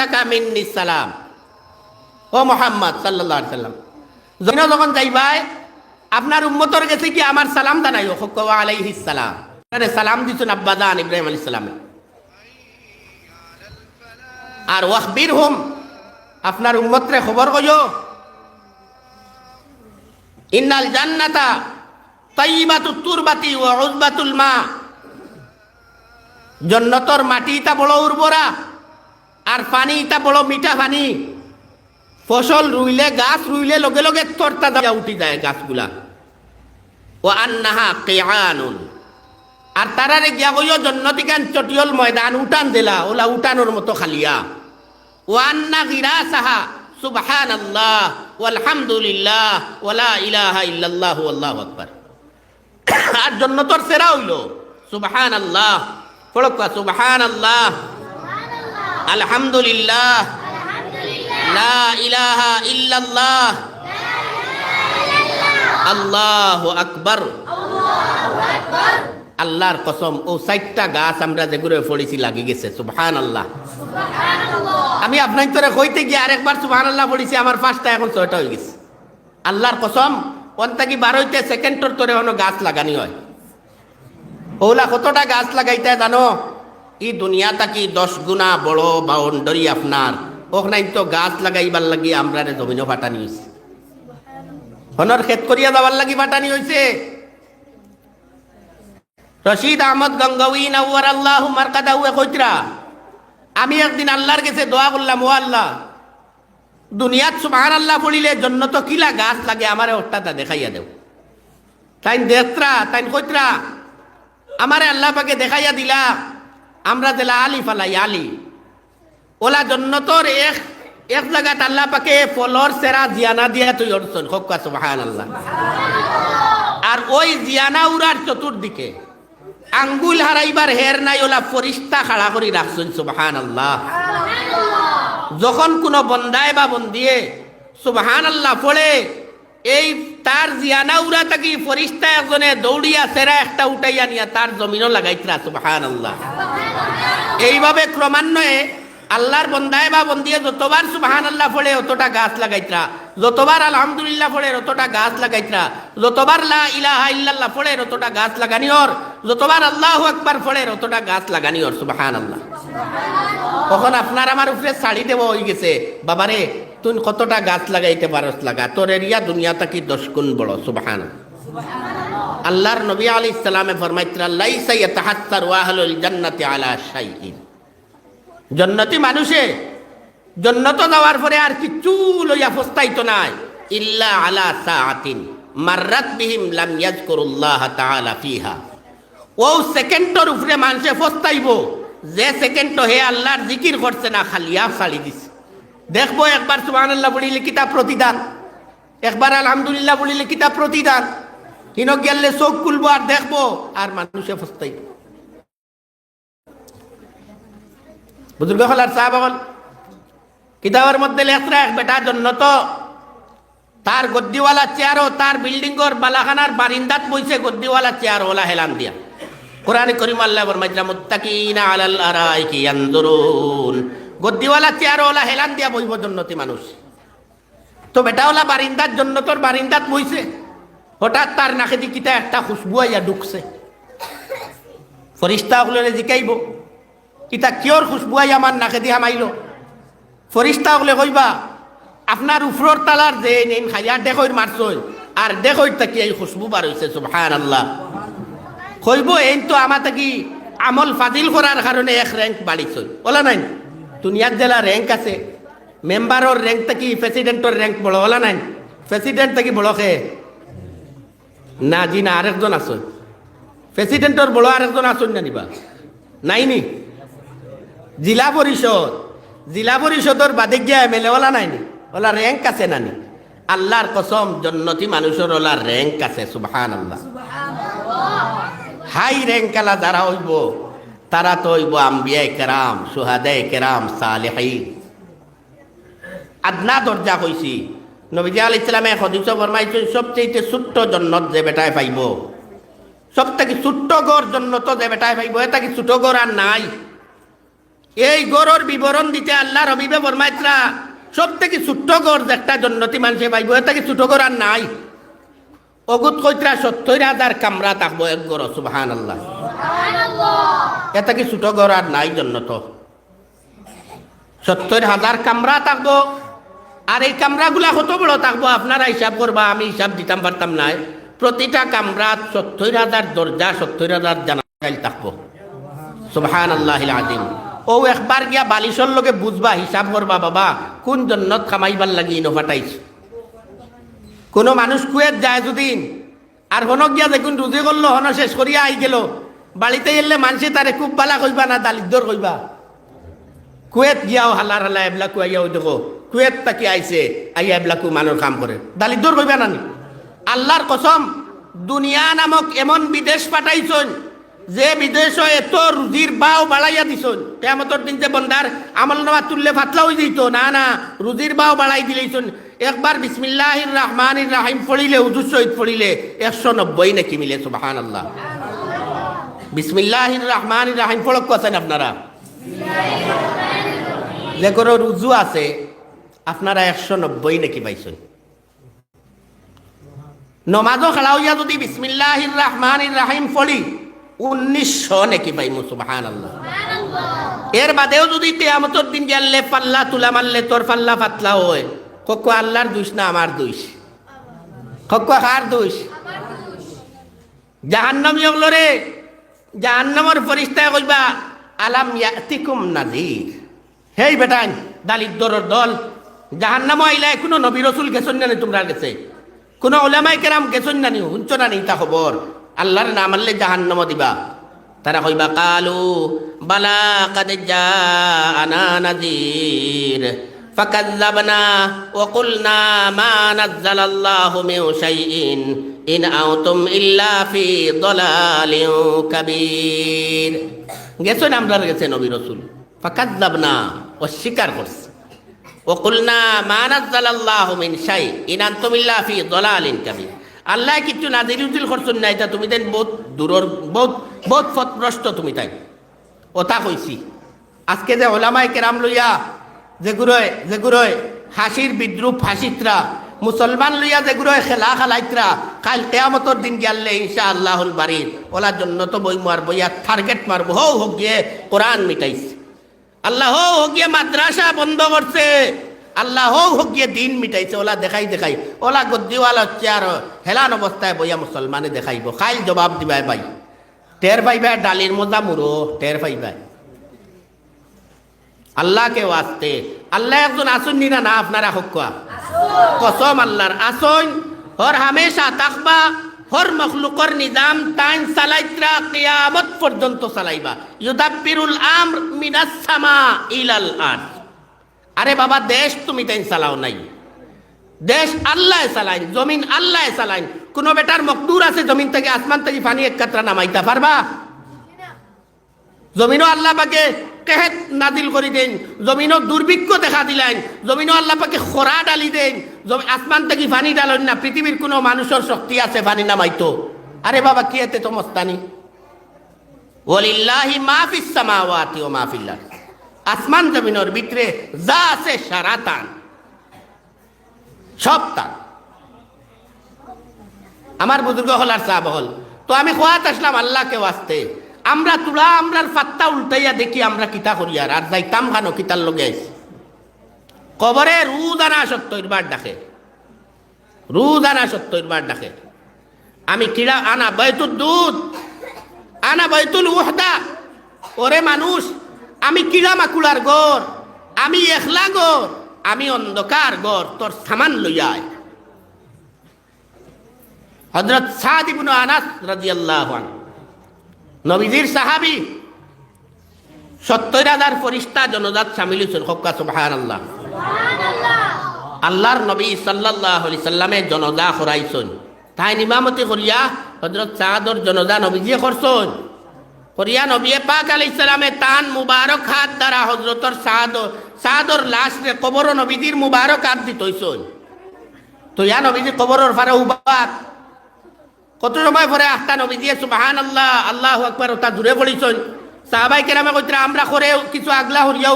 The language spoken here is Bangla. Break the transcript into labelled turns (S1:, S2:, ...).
S1: উম্মাতাকা মিন্নি সালাম, ও মুহাম্মদ সাল্লাল্লাহু আলাইহি সাল্লাম, যখন যাইবাই আপনার উম্মতর কাছে কি আমার সালাম জানাইও, ওয়া আলাইহিস সালাম, আরে সালাম দিছেন আব্বাজান ইব্রাহিম আলাইহিস সালাম। আর ওয়াখবিরহুম, আপনার উম্মতরে খবর কইও, ইন্নাল জান্নাতা তাইয়্যিবাতুত তুরবাতি ওয়া উযবাতুল মা, জান্নাতের মাটিটা বড় উর্বরা আর পানিটা বড় মিঠা পানি। ফসল রুইলে, গাছ রুইলে লগে লগে তরতা দিয়া উঠি যায় গাছগুলা। ওয়া আন্নাহা কিয়ানুন, আর তারারে গিয়া কইও জান্নাতিকান চটিয়ল ময়দান উঠান দিলা, ওলা উঠানোর মতো খালিয়া। ওয়া আন্না গিরাসাহা সুবহানাল্লাহ ওয়ালহামদুলিল্লাহ ওয়ালা ইলাহা ইল্লাল্লাহ আল্লাহু আকবার। আর জান্নাতের সেরা হইল সুবহানাল্লাহ, পড়কা সুবহানাল্লাহ, আলহামদুলিল্লাহ, লা ইলাহা ইল্লাল্লাহ, আল্লাহু আকবার। আল্লাহর কসম, ও 4টা গাছ আমরা যেগুলো পড়েছি লাগি গেছে সুবহানাল্লাহ। আমি আপনার তোরে কইতে গিয়ে আরেকবার সুবহানাল্লাহ পড়েছি, আমার 5টা এখন 6টা হয়ে গেছে। আল্লাহর কসম, অন্তাকি 12টা সেকেন্ডর তোরে কোনো গাছ লাগানি হয়। ওলা কতটা গাছ লাগাইতে জানো? এই দুনিয়াটা কি 10 গুণা বড় বাউন্ডারি আপনার। ওখানে তো গাছ লাগাইবার লাগি আমরা জমিনও ফাটানি হয়েছে, হনর খেত করিয়া যাবার লাগি ফাটানি হয়েছে। রশিদ আহমদ গঙ্গাওয়ী নওয়ার আল্লাহু মারকাদাহু কইতরা, আমি একদিন আল্লাহর কাছে দোয়া করলাম, ও আল্লাহ, দুনিয়াত সুবহানাল্লাহ পড়িলে জন্নত কিলা গাছ লাগে আমারে ওটাটা দেখাইয়া দেও। তাই দেখতরা, তাই কইতরা, আমারে আল্লাহ পাকে দেখাইয়া দিলা আমরা দিলা আলি ফালাই আলি, ওলা জন্নতর এক জায়গাত আল্লাহ পাকে ফলর সেরা জিয়ানা দিয়া তুই অর্চন হকা সুবহানাল্লাহ। আর ওই জিয়ানা উড়ার চতুর্দিকে আঙ্গুল হারাইবার হের নাই, ওলা ফরিস্তা খাড়া করি রাখছেন সুবহানাল্লাহ। যখন কোনো বন্দায় বা বন্দিয়ে সুবহানাল্লাহ পড়ে, এই তার জিয়ানা উড়া থাকি ফরিস্তা একজনে দৌড়িয়া সেরা একটা উঠাইয়া নিয়া তার জমিনও লাগাইতরা সুবহানাল্লাহ। এইভাবে ক্রমান্বয়ে আল্লাহর বন্দায় বা বন্দিয়ে যতবার সুবহানাল্লাহ পড়ে অতটা গাছ লাগাইতরা, যতবার আলহামদুলিল্লাহ পড়ে অতটা গাছ লাগাইতরা, যতবার লা ইলাহা ইল্লাল্লাহ পড়ে অতটা গাছ লাগানিওর, যতবার আল্লাহু আকবার পড়ে অতটা গাছ লাগানিওর সুবহানাল্লাহ। তখন আপনার আমার উপরে ছাড়ি দেব হয়ে গেছে, বাবারে তুই কতটা গাছ লাগাইতে পারস লাগা, তোর এরিয়া দুনিয়াটা কি 10 গুণ বড় সুবহানাল্লাহ। আল্লাহর নবী আলাইহিস সালামে ফরমাইতরা, লাইসা ইয়াতাহাত্তারু আহলুল জান্নাতি আলা শাইইন, জান্নাতি মানুষে জান্নাত যাওয়ার পরে আর কিচ্ছু লইয়া ফস্তাইতো নাই, ইল্লা আলা সাআতিন মাররাত বিহিম লাম ইয়াযকুরুল্লাহ তাআলা ফিহা। ও সেকেন্ডর উপরে মানুষে ফস্তাইব যে সেকেন্ড হে আল্লাহর জিকির করছে না, খালিয়া ছাড়ি দিছে। দেখবো একবার সুবহানাল্লাহ বলিলে কিতাব প্রতিদান, একবার আলহামদুলিল্লাহ বলিলে কিতাব প্রতিদান, কিনো গেলে চোখ খুলবো আর দেখবো আর মানুষে ফস্তাইব। বুজুর্গ হল আর সাহাবা হল, কিতাবের মধ্যে লেখরা এক বেটা জন্নত তার গদ্দিওয়ালা চেয়ারও তার বিল্ডিংর বালাখানার বারিন্দাত বইছে গদ্দিওয়ালা চেয়ার ওলা হেলান দিয়া। কোরআনে করিম আল্লাহ ফরমাইছে মুত্তাকিনা আলাল আরাইকি ইয়ানজুরুন, গদ্দিওয়ালা চেয়ার ওলা হেলান দিয়া বইব জন্নতি মানুষ। তো বেটা ওলা বারিন্দাত জন্নতর বারিন্দাত বইছে, হঠাৎ তার নাকে দি কিতা একটা খুশবু আইয়া ঢুকছে। ফরিস্তা ওগুলো জিকাইব কিতা কিয়র খুশবু আইয়া আমার নাকে দি হামাইল। ফরিস্তা ওগুলো কইবা আপনার উপর তালার যে নেন খাইয়া দেখইর মারছই আর দেখইর তাকি এই খুশবু বার হইছে সুবহানাল্লাহ। কইব এই তো আমার তাকি আমল ফাজিল করার কারণে এক র্যাঙ্ক বাড়িছই, ওলা নাই দুনিয়ার জেলা র্যাঙ্ক আছে, মেম্বারর র্যাঙ্ক থাকি প্রেসিডেন্টর র্যাঙ্ক বড়, ওলা নাই প্রেসিডেন্ট থাকি বড় খে না, জি না, আরেকজন আসুন প্রেসিডেন্টর বড় আরেকজন আসুন না নিবা নাইনি। জিলা পরিষদ, জিলা পরিষদর বাদে গিয়া এমএলএ ওলা নাইনি, ওলা র্যাঙ্ক আছে নানি। আল্লাহর কসম জন্নতি মানুষের ওলা র্যাঙ্ক আছে সুবহানাল্লাহ। হাই র্যাঙ্ক আলা যারা হইব তারা তো হইব আম্বিয়ায়ে কেরাম, শুহাদায়ে কেরাম, সালেহিন। আদনা দরজা কইছি, নবীজি আলাইহিস সালামে হাদিসে ফরমাইছেন সবচেয়ে ছোট্ট জান্নাত যে বেটায় পাইব, সবথেকে ছোট্ট ঘর জান্নাত যে বেটায় পাইব, এটা কি ছোট ঘর আর নাই। এই গড়ের বিবরণ দিতে আল্লাহ রবিবে ফরমাইতরা সব থেকে ছোট্ট গড় একটা জন্নতি মানুষে পাইব এর থেকে ছোট গড় আর নাই। অগুত কইতরা ৭০,০০০ কামরা থাকবো এক গড়। সুবহানাল্লাহ। এ থেকে ছোট গড় আর নাই জন্নত। ৭০,০০০ কামরা থাকবো। আর এই কামরাগুলা কত বড় থাকবো আপনারা হিসাব করবা, আমি হিসাব দিতাম পারতাম নাই। প্রতিটা কামরা ৭০,০০০ দরজা, ৭০,০০০ জানালা থাকবো। সুবহানাল্লাহিল আযীম। ও একবার গিয়া বালিশর লগে বুঝবা, হিসাব করবা বাবা কোন জন্নত কামাইবার লাগি ইনো ফাটাইছ। কোনো মানুষ কুয়েত যায় যদিন আর হনক গিয়া দেখুন রুজি করলো, হন শেষ করিয়া আই গেল, বাড়িতে এলে মানুষে তারে খুব বালা কইবা না দালিদ্দর কইবা। কুয়েত গিয়াও হালার হালা এবলা কুয়াইয়াও দেখো কুয়েত তাকি আইছে, আইয়া এবলা কু মানুষ কাম করে, দালিদ্দর কইবা না নি? আল্লাহর কসম, দুনিয়া নামক এমন বিদেশ পাঠাইছন যে বিদেশ এত রুজির বাও বাড়াইয়া দিছন। কিয়ামতের দিন যে বন্দার আমল নামা তুললে ফাতলা হয়ে যেত, না না, রুজির বাও বাড়াই দিলেইছন। একবার বিসমিল্লাহির রহমানির রহিম পড়িলে, হুজুর শহীদ পড়িলে ১৯০ নাকি মিলে। সুবহানাল্লাহ। বিসমিল্লাহির রহমানির রহিম পড়ক আছেন আপনারা, যে কোনো রুজু আছে আপনারা ১৯০ নাকি পাইছেন। নমাজও খেলা হইয়া যদি বিসমিল্লাহির রহমানির রহিম পড়ি ১৯০০ নাকি পাইমু। সুবহানাল্লাহ। এর বাদেও যদি কিয়ামতের দিন গেলে পাল্লা তুলা মারলে তোর পাল্লা পাতলা হয়, কক আল্লাহর দোষ না আমার দোষ? কক কার দোষ? জাহান্নামী হলরে জাহান্নামের ফেরেশতায় কইবা আলাম ইয়াতিকুম নাযীর, হেই বেটান দালিদ্দরের দল, জাহান্নামে আইলা কোনো নবী রাসূল গেছন না তোমরা গেছে, কোনো উলামায়ে কেরাম গেছন না নি, শুনছ না নি তা খবর? আল্লাহর নাম আনলে জাহান্নামে দিবা। তারা কইবা কালু বালা কাদ জাআনা নাযীর ফাকাযযাবনা ওয়া কুলনা মা নাযালাল্লাহু মিন শাইইন ইন আনতুম ইল্লা ফি দালালিন কাবীর। গেছেন আমরা গেছে নবী রাসূল, ফাকাযযাবনা অস্বীকার করছে, ওয়া কুলনা মা নাযালাল্লাহু মিন শাই ইন আনতুম ইল্লা ফি দালালিন কাবীর। আল্লাহ কিছু নাজিল উজিল করছেন না, এটা তুমি দেন বহুত দূরের বহুত বহুত পথভ্রষ্ট তুমি তাই ওটা কইছি। আজকে যে ওলামায়ে কেরাম লইয়া যেগুলোয় হাসির বিদ্রুপ হাসিত্রা, মুসলমান লইয়া যেগুলোয় খেলা খেলাইত্রা, কাল কিয়ামতের দিন গেলে ইনশাআল্লাহুল বারীর ওলার জন্য তো বই মারবো, ইয়া টার্গেট মারবো, হো হোক গিয়ে কোরআন মিটাইছে আল্লাহ, হো হোক গিয়ে মাদ্রাসা বন্ধ করছে আল্লাহ, হোক গিয়ে দিন মিটাইছে। ওলা দেখাই ওলা গদ্দিওয়ালা হচ্ছে আর হেলান অবস্থায় বইয়া মুসলমানে দেখাইব, খাইল জবাব দিবাই ভাই, টের পাইবা ডালির মজা মুরো টের পাইবা। আল্লাহকে ওয়াস্তে আল্লাহ একজন আসুন নি না আপনারা হকুয়া কসম আল্লাহর আসন, হর হামেশা তাকবা, হর মখলুকর নিজাম তাইন চালাইত্রা কিয়ামত পর্যন্ত চালাইবা। ইউদাব্বিরুল আমর মিনাস সামা ইলাল আরদ। আরে বাবা দেশ তুমি তাই চালাও নাই, দেশ আল্লাহ চালাইন, জমিন আল্লাহ চালাইন। কোন বেটার মকদুর আছে জমিন থেকে আসমান থেকে পানি এক কাতরা নামাইতে পারবা? জমিনও আল্লাহ পাকে কেহেত নাদিল করে দেন, জমিনও দুর্ভিক্ষ দেখা দিলেন, জমিনও আল্লাহ পাকে খরা ডালি দেন, আসমান থেকে পানি ডালেন না। পৃথিবীর কোনো মানুষের শক্তি আছে পানি নামাইতো? আরে বাবা কি এতে তো মস্তানি। ওয়ালিল্লাহি মা ফিস সামাওয়াতি ওয়া মা ফিল আরদ। আসমান জমিনের ভিতরে যা আছে সারা তান, সব তান। আমার বুজুর্গ হল আর সাহাব হল। তো আমি খোয়াত আসলাম আল্লাহকে ওয়াস্তে, আমরা তুলা আমরার ফাত্তা উল্টাইয়া দেখি আমরা কিতা করি আর যাইতাম খানো কিতার লগে আইছি। কবরে রোজানা ৭০ বার ডাকে, রোজানা ৭০ বার ডাকে। আমি কিরা আনা বাইতুল দুধ, আনা বাইতুল ওয়াহদা। ওরে মানুষ, আমি কিরা মাকুলার গড়, আমি একলা গড়, আমি অন্ধকার গড়, তোর সামান লইয়া আয়। হযরত সাদ ইবনে আনাস রাদিয়াল্লাহু আনহু নবীজির সাহাবী, ৭০,০০০ ফেরেশতা জনজাত শামিল হইছেন। হক্কা সুবহানাল্লাহ। আল্লাহর নবী সাল্লাল্লাহু আলাইহি সাল্লামে জনজা করাইছেন, তাই ইমামতি করিয়া হযরত সাদর জনজা নবীজি করছেন। করিয়া নবী পাক আলাইহিস সালামে তান মুবারক হাত দ্বারা হযরতর সাদর লাশ রে কবর নবীজির মুবারক হাত দিতেছেন। তো ইয়া নবীজি কবরের ফারে উবাক কত সময় পরে আস্তা নবীজি সুবহানাল্লাহ আল্লাহু আকবার ওটা দূরে পড়িছেন। সাহাবাই কেরামে কইতরা আমরা করে কিছু আগলা হরিয়াও